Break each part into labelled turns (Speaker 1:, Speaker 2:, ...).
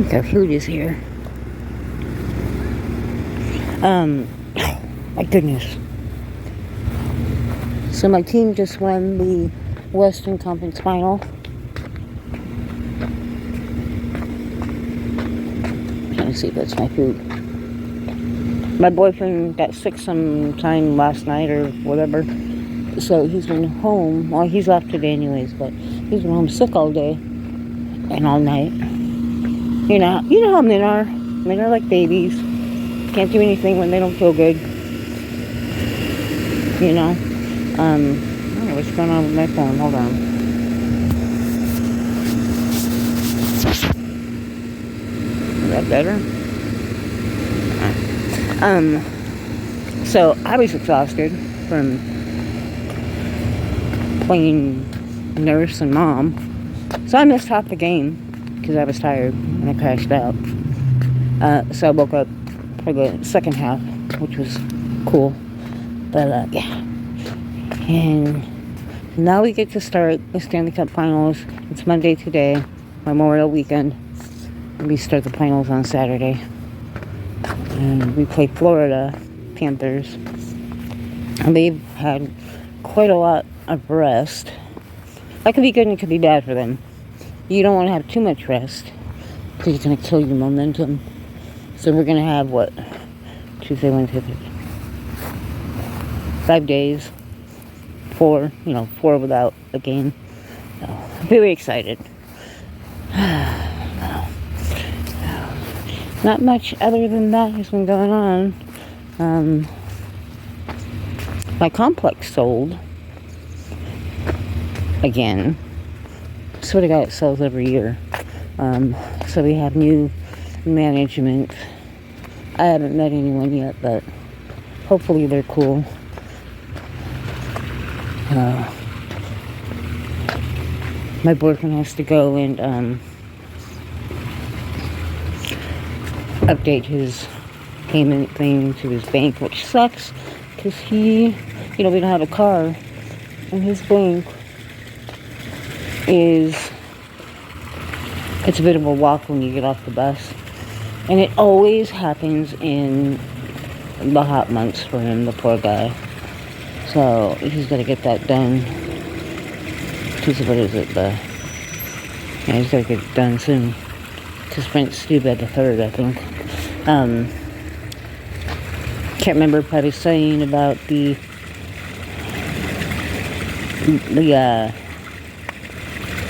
Speaker 1: think our food is here. My goodness. So my team just won the Western Conference Final. Trying to see if that's my food. My boyfriend got sick sometime last night or whatever. So he's been home. Well, he's off today anyways, but he's been home sick all day and all night. You know how men are. Men are like babies. Can't do anything when they don't feel good. You know? I don't know what's going on with my phone. Hold on. Is that better? So I was exhausted from playing nurse and mom. So I missed half the game because I was tired and I crashed out. So I woke up for the second half, which was cool. But yeah. And now we get to start the Stanley Cup Finals. It's Monday today, Memorial Weekend. We start the finals on Saturday. And we play Florida Panthers. And they've had quite a lot of rest. That could be good and it could be bad for them. You don't want to have too much rest because it's going to kill your momentum. So we're going to have, what? Tuesday, Wednesday, Thursday. 5 days. 4 without a game. So, I'm very excited. Not much other than that has been going on. My complex sold. Again. Sort of God, it sells every year. So we have new management. I haven't met anyone yet, but hopefully they're cool. My boyfriend has to go and update his payment thing to his bank, which sucks because we don't have a car, and his bank it's a bit of a walk when you get off the bus, and it always happens in the hot months for him, the poor guy. So he's got to get that done. He's got to get it done soon. Because rent's due by the 3rd, I think. Can't remember if I was saying about the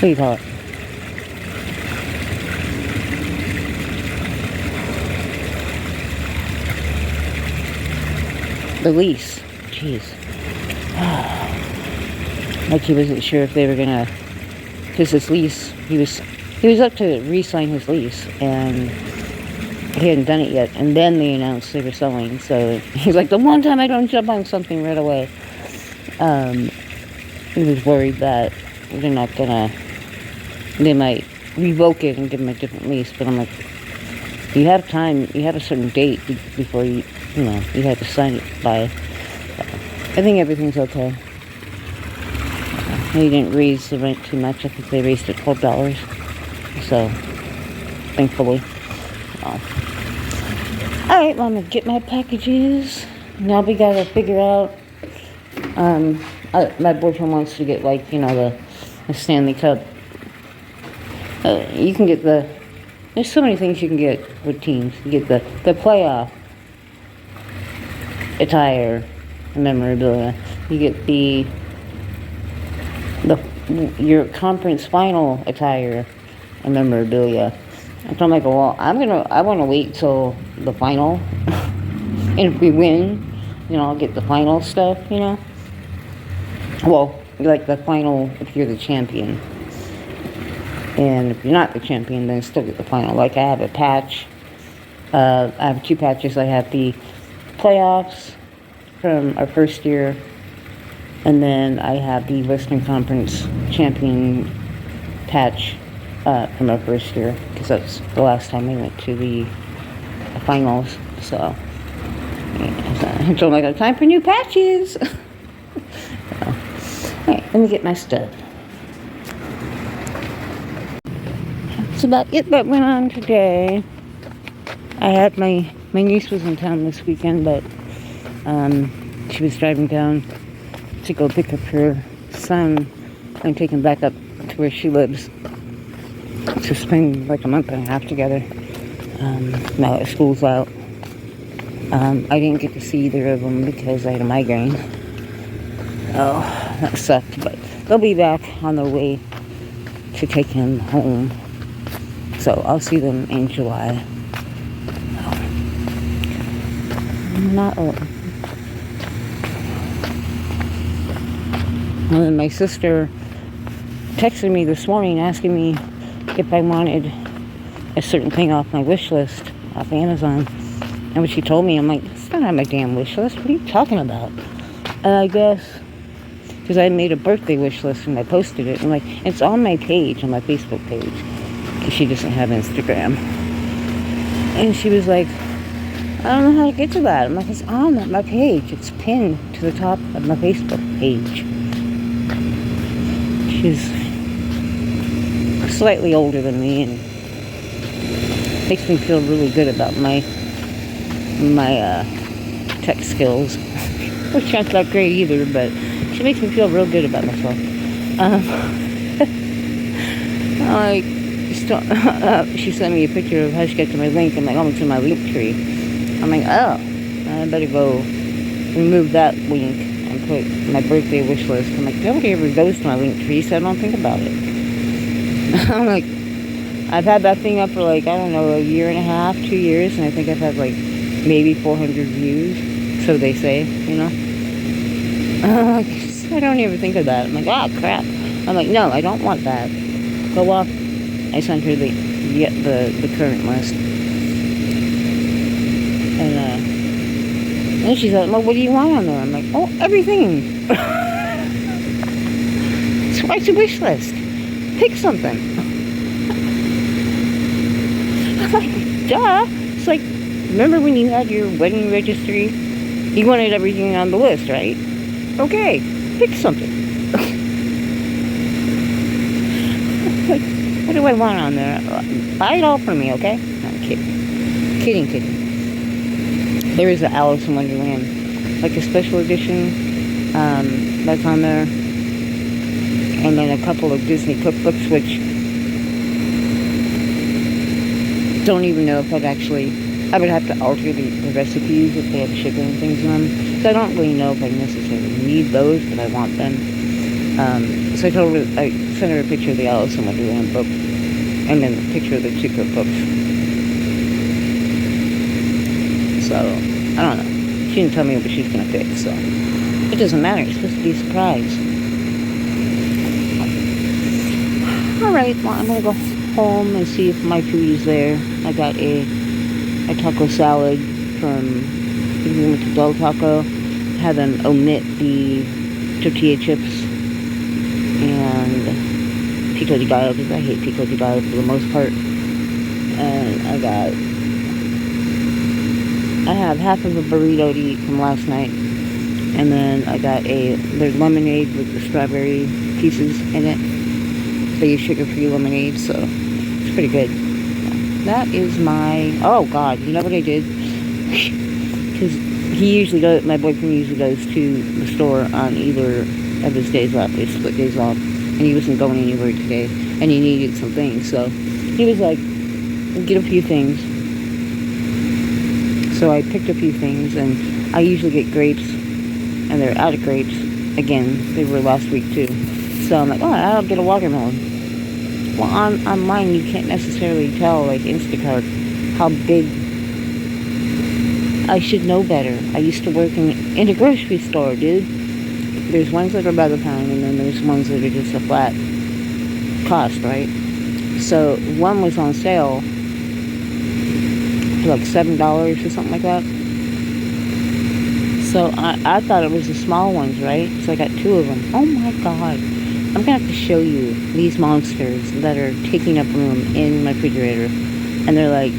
Speaker 1: what do you call it? The lease. Jeez. Like he wasn't sure if they were gonna, because his lease, he was up to re-sign his lease, and he hadn't done it yet, and then they announced they were selling. So he's like, the one time I don't jump on something right away. He was worried that they might revoke it and give him a different lease. But I'm like, you have time, you have a certain date before you have to sign it by. I think everything's okay. They didn't raise the rent too much. I think they raised it $12. So, thankfully. Alright, well, I'm going to get my packages. Now we got to figure out, my boyfriend wants to get, the Stanley Cup. You can get there's so many things you can get with teams. You get the playoff attire and memorabilia. You get your conference final attire and memorabilia. And so I'm like, well, I want to wait till the final. And if we win, I'll get the final stuff, Well, like the final if you're the champion. And if you're not the champion, then still get the final. Like I have a patch. I have 2 patches. I have the playoffs from our first year. And then I have the Western Conference champion patch from our first year. Because that's the last time we went to the finals. So I'm like, time for new patches. Alright, let me get my stuff. That's about it that went on today. I had my niece was in town this weekend, but she was driving down to go pick up her son and take him back up to where she lives to spend like a month and a half together. Now that school's out. I didn't get to see either of them because I had a migraine. Oh, that sucked, but they'll be back on their way to take him home. So I'll see them in July. And then my sister texted me this morning asking me if I wanted a certain thing off my wish list off Amazon. And when she told me, I'm like, it's not on my damn wish list. What are you talking about? And I guess, because I made a birthday wish list and I posted it. And like, it's on my page, on my Facebook page. Because she doesn't have Instagram. And she was like, I don't know how to get to that. I'm like, it's on my page. It's pinned to the top of my Facebook page. She's slightly older than me and makes me feel really good about my tech skills. Which aren't that great either, but she makes me feel real good about myself. She sent me a picture of how she got to my link. I'm like, oh, it's in my link tree. I'm like, oh, I better go remove that link and put my birthday wish list. I'm like, nobody ever goes to my link tree, so I don't think about it. I'm like, I've had that thing up for like, I don't know, a year and a half, 2 years, and I think I've had like maybe 400 views, so they say, you know. I don't even think of that. I'm like, oh crap. I'm like, no, I don't want that. Go off. I sent her the current list. And she's like, well, what do you want on there? I'm like, oh, everything. So what's your wish list? Pick something. I'm like, duh. It's like, remember when you had your wedding registry? You wanted everything on the list, right? Okay, pick something. Like, what do I want on there? Buy it all for me, okay? No, I'm kidding. Kidding. There is an Alice in Wonderland, like a special edition, that's on there. And then a couple of Disney cookbooks, which don't even know if I would have to alter the recipes if they have sugar and things in them. So I don't really know if I necessarily need those, but I want them. So I sent her a picture of the Alice in Wonderland book, and then a picture of the 2 cookbooks. So, I don't know. She didn't tell me what she's going to pick, so it doesn't matter. It's supposed to be a surprise. Alright, well, I'm going to go home and see if my food is there. I got a taco salad from Del Taco. Had them omit the tortilla chips and pico de gallo, because I hate pico de gallo for the most part. And I have half of a burrito to eat from last night, and then I got there's lemonade with the strawberry pieces in it. They use sugar-free lemonade, so it's pretty good. That is oh God, you know what I did? Because my boyfriend usually goes to the store on either of his days off. They split days off, and he wasn't going anywhere today, and he needed some things, so he was like, get a few things. So I picked a few things, and I usually get grapes, and they're out of grapes. Again, they were last week too. So I'm like, oh, I'll get a watermelon. Well, online you can't necessarily tell, like Instacart, how big. I should know better. I used to work in a grocery store, dude. There's ones that are by the pound, and then there's ones that are just a flat cost, right? So one was on sale for like $7 or something like that. So I thought it was the small ones, right? So I got 2 of them. Oh my God. I'm going to have to show you these monsters that are taking up room in my refrigerator. And they're like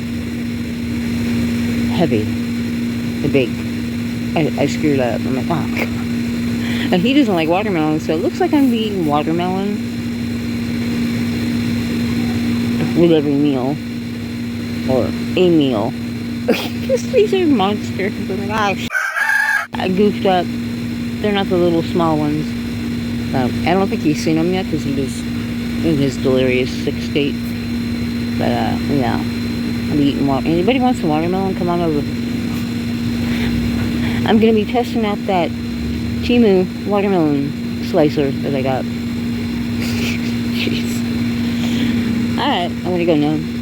Speaker 1: heavy. They're big. I screwed up. I'm like, oh God. And he doesn't like watermelon, so it looks like I'm eating watermelon with every meal. Or a meal. These are monsters. Oh my gosh. I goofed up. They're not the little small ones. I don't think he's seen them yet because he was in his delirious sick state. But, yeah. I'm eating water. Anybody wants some watermelon? Come on over. I'm going to be testing out that Timu watermelon slicer that I got. Jeez. Alright, I'm going to go now.